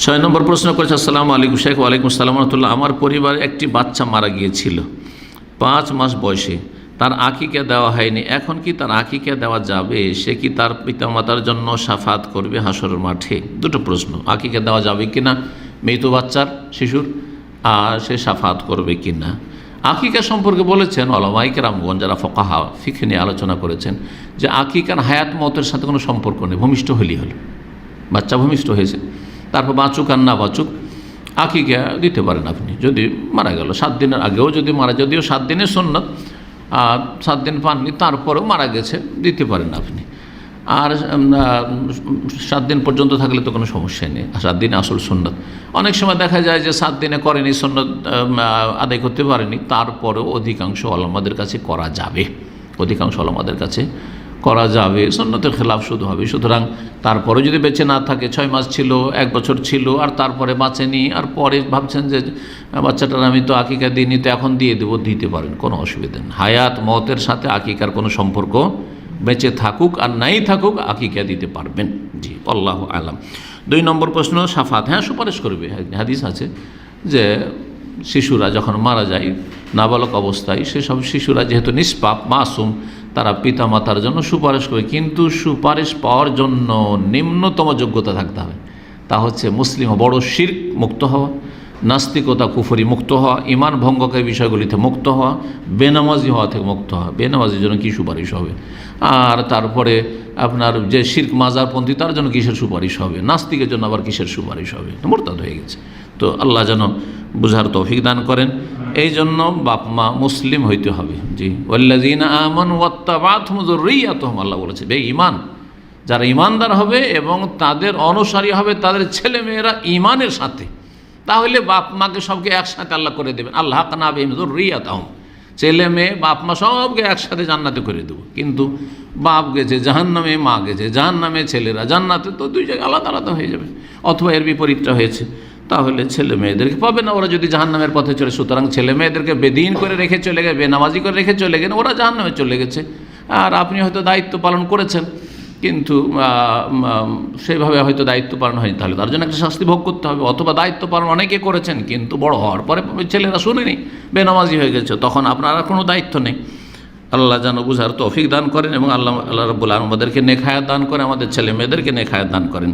ছয় নম্বর প্রশ্ন করেছে, আসসালামু আলাইকুম শেখ। ওয়ালাইকুম আসসালাম রহমতুল্লাহ। আমার পরিবারে একটি বাচ্চা মারা গিয়েছিল 5 মাস বয়সে, তার আকিকা দেওয়া হয়নি, এখন কি তার আকিকা দেওয়া যাবে? সে কি তার পিতামাতার জন্য শাফাত করবে হাসরের মাঠে? দুটো প্রশ্ন, আকিকা দেওয়া যাবে কিনা মৃত বাচ্চার, শিশুর, আর সে শাফাত করবে কিনা। আকিকা সম্পর্কে বলেছেন ওলামায়ে কেরামগণ, যারা ফকাহা ফিকহ নিয়ে আলোচনা করেছেন, যে আকিকার হায়াত মতের সাথে কোনো সম্পর্ক নেই। ভূমিষ্ঠ হলেই হলো, বাচ্চা ভূমিষ্ঠ হয়েছে, তারপর বাঁচুক আর না বাঁচুক আকিকা দিতে পারেন আপনি। যদি মারা গেল 7 দিনের আগেও যদি মারা, যদিও 7 দিনের সুন্নত, 7 দিন পাননি তারপরেও মারা গেছে, দিতে পারেন আপনি। আর 7 দিন পর্যন্ত থাকলে তো কোনো সমস্যাই নেই, 7 দিন আসল সুন্নত। অনেক সময় দেখা যায় যে 7 দিনে করেনি, সুন্নত আদায় করতে পারেনি, তারপরেও অধিকাংশ ওলামাদের কাছে করা যাবে, অধিকাংশ ওলামাদের কাছে করা যাবে, সুন্নতের খেলাফ শুধু হবে। সুতরাং তারপরে যদি বেঁচে না থাকে, 6 মাস ছিল, 1 বছর ছিল, আর তারপরে বাঁচেনি, আর পরে ভাবছেন যে বাচ্চাটার আমি তো আকিকা দিইনি, তো এখন দিয়ে দেবো, দিতে পারেন, কোনো অসুবিধা নেই। হায়াত মতের সাথে আকিকার কোনো সম্পর্ক, বেঁচে থাকুক আর নাই থাকুক আকিকা দিতে পারবেন। জি, আল্লাহু আলাম। 2 নম্বর প্রশ্ন, শাফাত। হ্যাঁ, সুপারিশ করবে। হাদিস আছে যে শিশুরা যখন মারা যায় নাবালক অবস্থায়, সেসব শিশুরা যেহেতু নিষ্পাপ মাসুম, তারা পিতামাতার জন্য সুপারিশ করে, কিন্তু সুপারিশ পাওয়ার জন্য নিম্নতম যোগ্যতা থাকতে হবে। তা হচ্ছে মুসলিম, বড় শিরক মুক্ত হওয়া, নাস্তিকতা কুফরি মুক্ত হওয়া, ইমান ভঙ্গকারী বিষয়গুলিতে মুক্ত হওয়া, বেনামাজি হওয়া থেকে মুক্ত হওয়া। বেনামাজির জন্য কী সুপারিশ হবে? আর তারপরে আপনার যে শিরক মাজারপন্থী, তার জন্য কিসের সুপারিশ হবে? নাস্তিকের জন্য আবার কিসের সুপারিশ হবে? মুরতাদ হয়ে গেছে। তো আল্লাহ যেন বুঝার তৌফিক দান করেন। এই জন্য বাপ মা মুসলিম হইতে হবে। জি, ওয়াল্লাযীনা আমানু ওয়াত্তাবা'আতহুম যুররিয়্যাতুহুম, আল্লাহ বলেছে বেঈমান যারা ঈমানদার হবে এবং তাদের অনুসারী হবে তাদের ছেলে মেয়েরা ঈমানের সাথে, তাহলে বাপ মাকে সবকে একসাথে আল্লাহ করে দেবেন। আলহাকনা বিহিম যুররিয়্যাতাহুম, ছেলে মেয়ে বাপ মা সবকে একসাথে জান্নাতে করে দেবো। কিন্তু বাপ গেছে জাহান্নামে, মা গেছে জাহান্নামে, ছেলেরা জান্নাতে, তো 2 জায়গায় আলাদা আলাদা হয়ে যাবে। অথবা এর বিপরীতটা হয়েছে, তাহলে ছেলে মেয়েদেরকে পাবে না ওরা যদি জাহান্নামের পথে চলে। সুতরাং ছেলে মেয়েদেরকে বেদিন করে রেখে চলে গেছে, বেনামাজি করে রেখে চলে গেলেন, ওরা জাহান্নামে চলে গেছে। আর আপনি হয়তো দায়িত্ব পালন করেছেন, কিন্তু সেইভাবে হয়তো দায়িত্ব পালন হয়নি, তাহলে তার জন্য একটা শাস্তি ভোগ করতে হবে। অথবা দায়িত্ব পালন অনেকে করেছেন, কিন্তু বড় হওয়ার পরে ছেলেরা শুনেনি, বেনামাজি হয়ে গেছে, তখন আপনার আর কোনো দায়িত্ব নেই। আল্লাহ যেন বুঝার তৌফিক দান করেন এবং আল্লাহ রাব্বুল আলামিন আমাদেরকে নেক হায়াত দান করেন, আমাদের ছেলে মেয়েদেরকে নেক হায়াত দান করেন।